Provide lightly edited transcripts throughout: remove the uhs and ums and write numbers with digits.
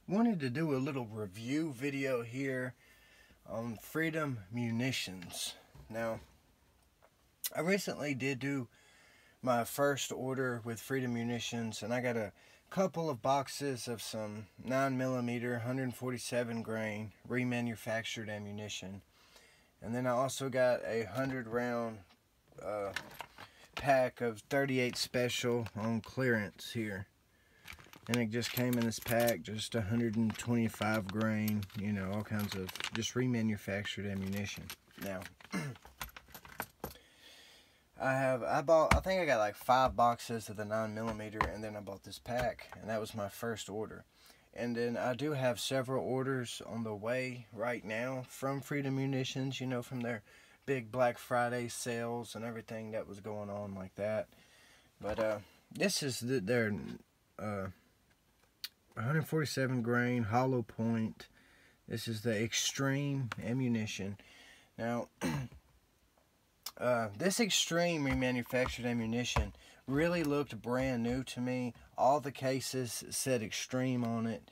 Wanted to do a little review video here on Freedom Munitions. Now, I recently did do my first order with Freedom Munitions, and I got a couple of boxes of some 9mm 147 grain remanufactured ammunition, and then I also got a 100 round pack of 38 special on clearance here. And it just came in this pack, just 125 grain, you know, all kinds of just remanufactured ammunition. Now, I think I got like 5 boxes of the 9mm, and then I bought this pack, and that was my first order. And then I do have several orders on the way right now from Freedom Munitions, you know, from their big Black Friday sales and everything that was going on like that. But this is their 147 grain hollow point. This is the extreme ammunition. Now, this extreme remanufactured ammunition really looked brand new to me. All the cases said extreme on it.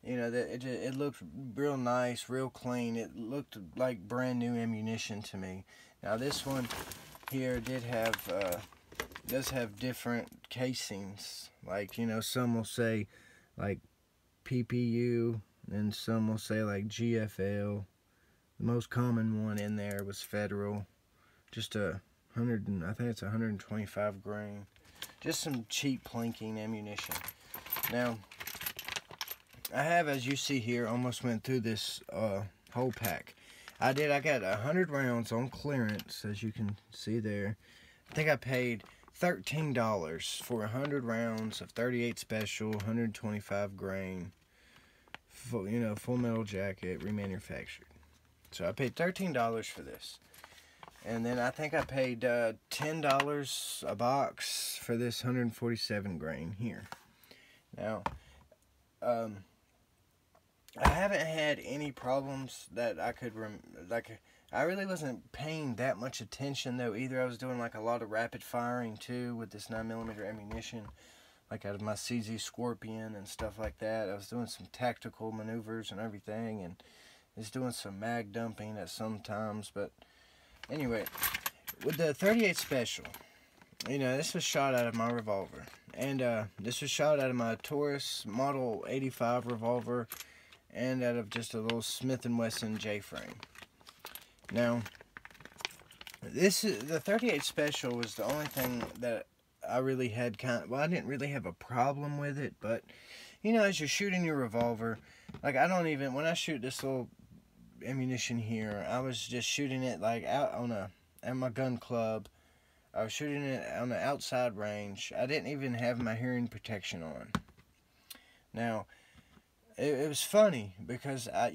You know, that it looked real nice, real clean. It looked like brand new ammunition to me. Now, this one here does have different casings. Like, you know, some will say like PPU, and some will say like GFL. The most common one in there was Federal. Just I think it's 125 grain. Just some cheap plinking ammunition. Now, I have, as you see here, almost went through this whole pack. I got 100 rounds on clearance, as you can see there. I think I paid $13 for 100 rounds of 38 special, 125 grain, full metal jacket, remanufactured. So I paid $13 for this. And then I think I paid $10 a box for this 147 grain here. Now, I haven't had any problems that I could I really wasn't paying that much attention though either. I was doing like a lot of rapid firing too with this 9mm ammunition, like out of my CZ Scorpion and stuff like that. I was doing some tactical maneuvers and everything, and was doing some mag dumping at some times. But anyway, with the 38 special, you know, this was shot out of my revolver, and this was shot out of my Taurus Model 85 revolver, and out of just a little Smith & Wesson J-frame. Now, the 38 special was the only thing that I really had I didn't really have a problem with it, but, you know, as you're shooting your revolver, like, when I shoot this little ammunition here, I was just shooting it, like, out at my gun club. I was shooting it on the outside range. I didn't even have my hearing protection on. Now, it was funny because I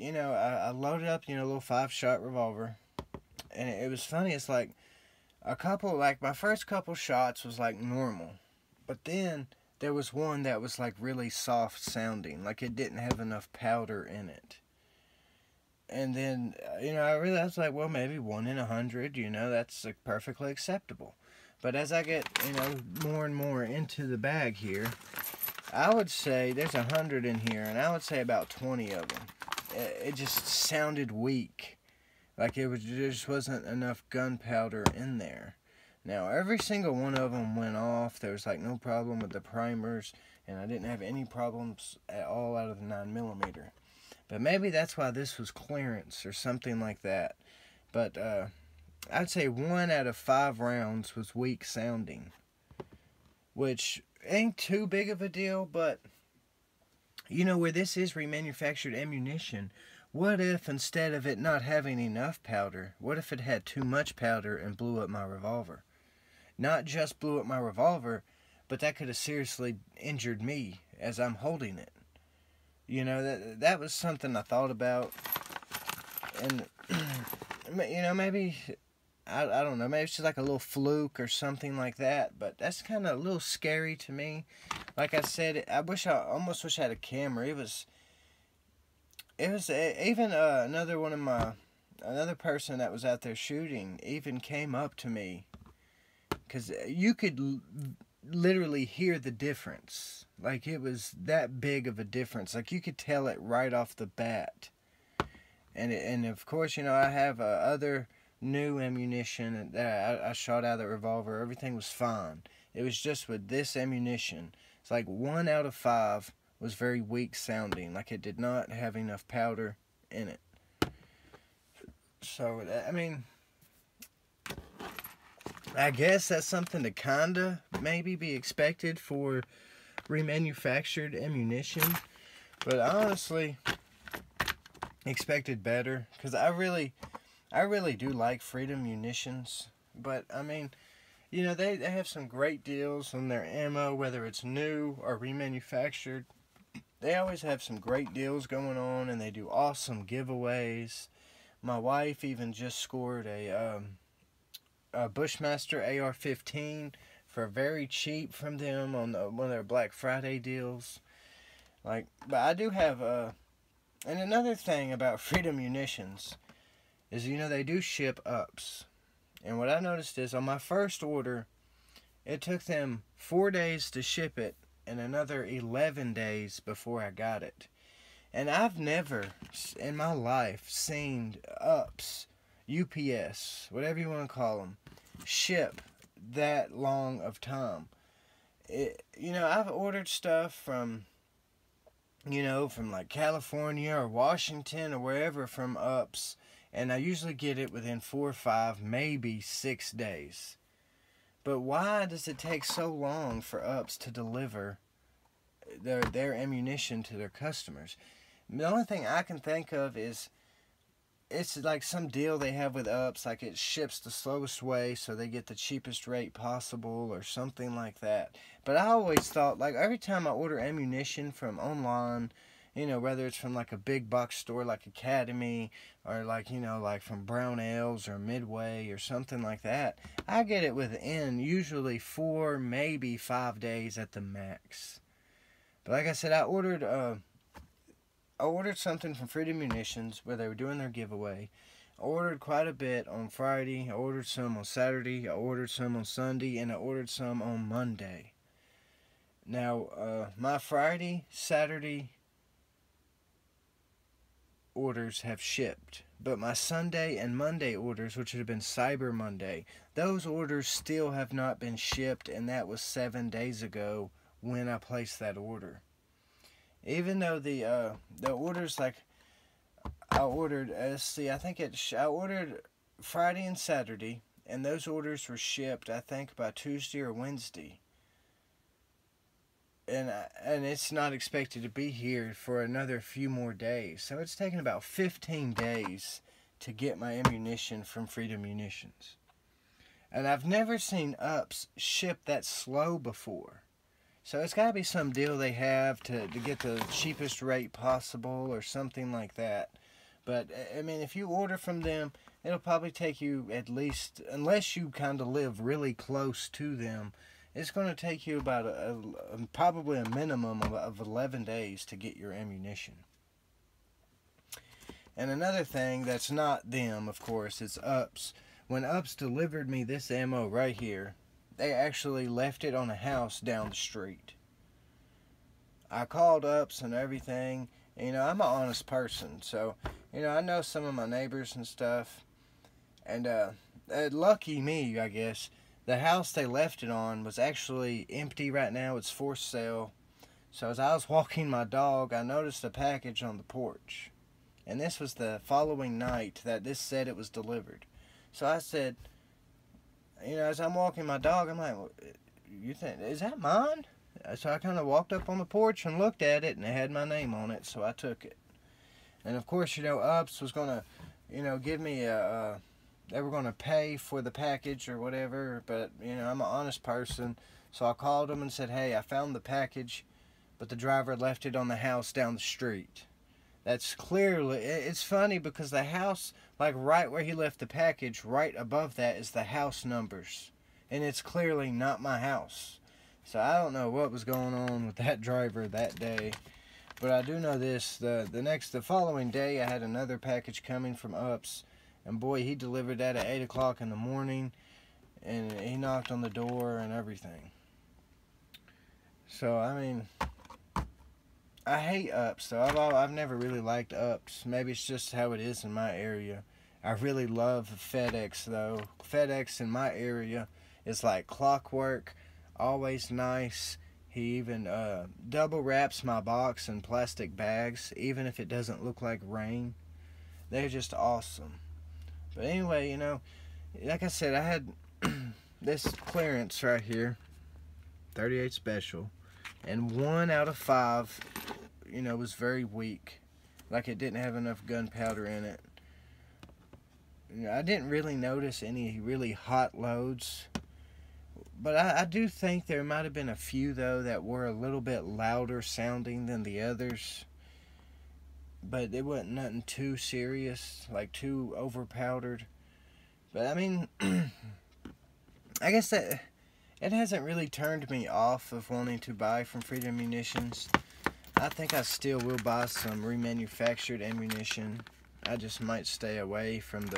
loaded up, a little 5-shot revolver, and it was funny. It's like my first couple shots was like normal, but then there was one that was like really soft sounding, like it didn't have enough powder in it. And then, I was like, well, maybe 1 in 100, that's like perfectly acceptable. But as I get, more and more into the bag here, I would say there's 100 in here, and I would say about 20 of them. It just sounded weak. Like there just wasn't enough gunpowder in there. Now, every single one of them went off. There was like no problem with the primers, and I didn't have any problems at all out of the 9mm. But maybe that's why this was clearance or something like that. But I'd say 1 out of 5 rounds was weak sounding, which ain't too big of a deal. But where this is remanufactured ammunition, what if instead of it not having enough powder, what if it had too much powder and blew up my revolver? Not just blew up my revolver, but that could have seriously injured me as I'm holding it. That was something I thought about. And maybe I don't know, maybe it's just like a little fluke or something like that, but that's kind of a little scary to me. Like I said, I almost wish I had a camera. It was even another person that was out there shooting even came up to me, because you could literally hear the difference. Like, it was that big of a difference. Like, you could tell it right off the bat. And of course, I have other new ammunition that I shot out of the revolver. Everything was fine. It was just with this ammunition. It's like 1 out of 5 was very weak sounding. Like, it did not have enough powder in it. So, I mean, I guess that's something to kinda maybe be expected for remanufactured ammunition. But I honestly expected better, because I really do like Freedom Munitions. But I mean, they have some great deals on their ammo, whether it's new or remanufactured. They always have some great deals going on, and they do awesome giveaways. My wife even just scored a Bushmaster AR-15 for very cheap from them on one of their Black Friday deals. But I do have and another thing about Freedom Munitions is, they do ship ups. And what I noticed is, on my first order, it took them 4 days to ship it and another 11 days before I got it. And I've never in my life seen ups, UPS, whatever you want to call them, ship that long of time. I've ordered stuff from like California or Washington or wherever from ups, and I usually get it within 4 or 5, maybe 6 days. But why does it take so long for ups to deliver their ammunition to their customers? The only thing I can think of is, it's like some deal they have with ups, like it ships the slowest way so they get the cheapest rate possible or something like that. But I always thought, like, every time I order ammunition from online, whether it's from like a big box store like Academy, or like from Brownells or Midway or something like that, I get it within usually 4, maybe 5 days at the max. But like I said, I ordered something from Freedom Munitions where they were doing their giveaway. I ordered quite a bit on Friday. I ordered some on Saturday. I ordered some on Sunday. And I ordered some on Monday. Now, my Friday, Saturday orders have shipped. But my Sunday and Monday orders, which would have been Cyber Monday, those orders still have not been shipped. And that was 7 days ago when I placed that order. Even though the orders, like, I ordered, I ordered Friday and Saturday, and those orders were shipped, I think, by Tuesday or Wednesday. And it's not expected to be here for another few more days. So it's taken about 15 days to get my ammunition from Freedom Munitions. And I've never seen ups ship that slow before. So it's got to be some deal they have to get the cheapest rate possible or something like that. But, I mean, if you order from them, it'll probably take you at least, unless you kind of live really close to them, it's going to take you about probably a minimum of 11 days to get your ammunition. And another thing that's not them, of course, it's ups. When ups delivered me this ammo right here, they actually left it on a house down the street. I called ups and everything. I'm an honest person, so, I know some of my neighbors and stuff. And, lucky me, I guess, the house they left it on was actually empty right now. It's for sale. So as I was walking my dog, I noticed a package on the porch. And this was the following night that this said it was delivered. So I said, as I'm walking my dog, I'm like, you think, is that mine? So I kind of walked up on the porch and looked at it, and it had my name on it, so I took it. And of course, ups was going to, give me they were going to pay for the package or whatever, but, I'm an honest person. So I called them and said, hey, I found the package, but the driver left it on the house down the street. That's clearly, it's funny because the house, like right where he left the package, right above that is the house numbers. And it's clearly not my house. So I don't know what was going on with that driver that day. But I do know this, the following day I had another package coming from ups. And boy, he delivered that at 8 o'clock in the morning. And he knocked on the door and everything. So, I mean, I hate ups, though. I've never really liked ups. Maybe it's just how it is in my area. I really love FedEx, though. FedEx in my area is like clockwork, always nice. He even double wraps my box in plastic bags, even if it doesn't look like rain. They're just awesome. But anyway, you know, like I said, I had this clearance right here, 38 special, and 1 out of 5, you know, was very weak. Like it didn't have enough gunpowder in it. You know, I didn't really notice any really hot loads. But I do think there might have been a few, though, that were a little bit louder sounding than the others. But it wasn't nothing too serious, like too overpowdered. But, I mean, I guess that it hasn't really turned me off of wanting to buy from Freedom Munitions. I think I still will buy some remanufactured ammunition. I just might stay away from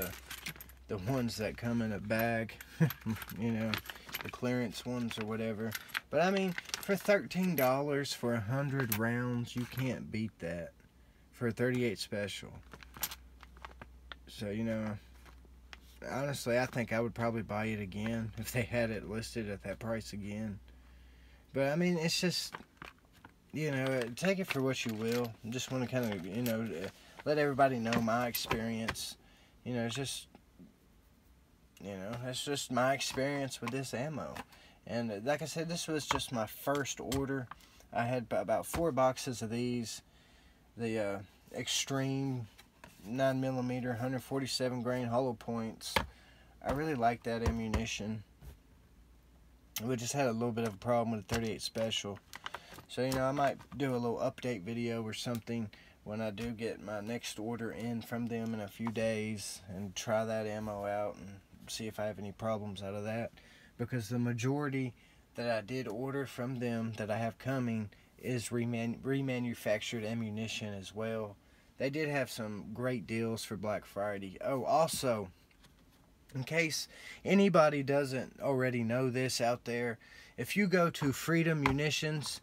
the ones that come in a bag, you know, the clearance ones or whatever. But I mean, for $13 for 100 rounds, you can't beat that for a 38 special. So, you know, honestly, I think I would probably buy it again if they had it listed at that price again. But I mean, it's just, you know, take it for what you will. I just want to kind of, you know, let everybody know my experience. You know, it's just, you know, that's just my experience with this ammo. And like I said, this was just my first order. I had about 4 boxes of these. The Extreme 9mm 147 grain hollow points. I really like that ammunition. We just had a little bit of a problem with the 38 special. So, you know, I might do a little update video or something when I do get my next order in from them in a few days and try that ammo out and see if I have any problems out of that. Because the majority that I did order from them that I have coming is remanufactured ammunition as well. They did have some great deals for Black Friday. Oh, also, in case anybody doesn't already know this out there, if you go to Freedom Munitions,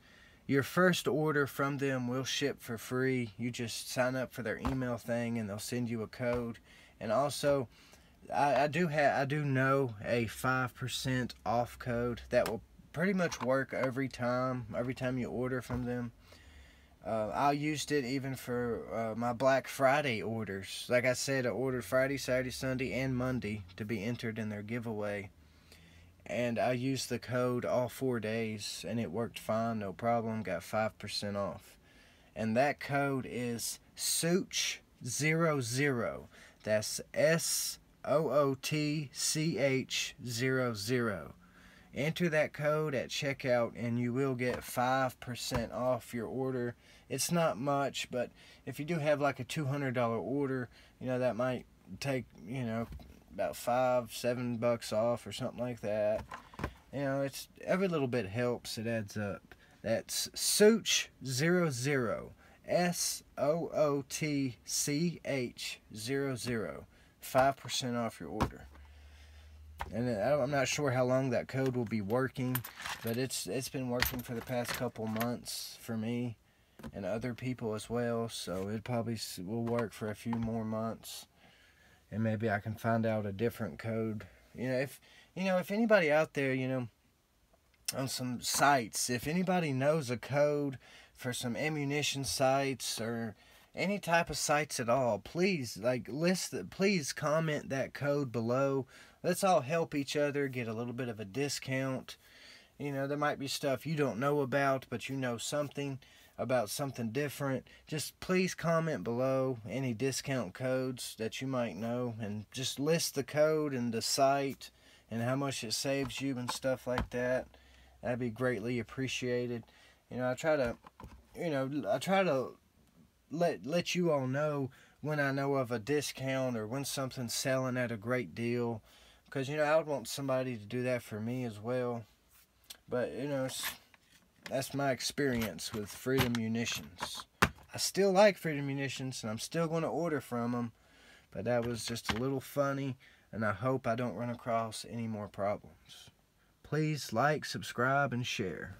your first order from them will ship for free. You just sign up for their email thing and they'll send you a code. And also, I do know a 5% off code that will pretty much work every time you order from them. I used it even for my Black Friday orders. Like I said, I ordered Friday, Saturday, Sunday, and Monday to be entered in their giveaway. And I used the code all 4 days, and it worked fine, no problem. Got 5% off. And that code is SOOTCH00. That's SOOTCH00. Enter that code at checkout and you will get 5% off your order. It's not much, but if you do have like a $200 order, you know, that might take, you know, about $5-7 off or something like that. You know, it's every little bit helps. It adds up. That's SOOTCH00. SOOTCH00. 5% off your order. And I'm not sure how long that code will be working, but it's been working for the past couple months for me and other people as well. So it probably will work for a few more months, and maybe I can find out a different code. If anybody out there, you know, on some sites, if anybody knows a code for some ammunition sites or any type of sites at all, please please comment that code below. Let's all help each other get a little bit of a discount. You know, there might be stuff you don't know about, but you know something about something different. Just please comment below any discount codes that you might know, and just list the code and the site and how much it saves you and stuff like that. That'd be greatly appreciated. You know, I try to let you all know when I know of a discount or when something's selling at a great deal, because, you know, I would want somebody to do that for me as well. But, you know, that's my experience with Freedom Munitions. I still like Freedom Munitions, and I'm still going to order from them, but that was just a little funny, and I hope I don't run across any more problems. Please like, subscribe, and share.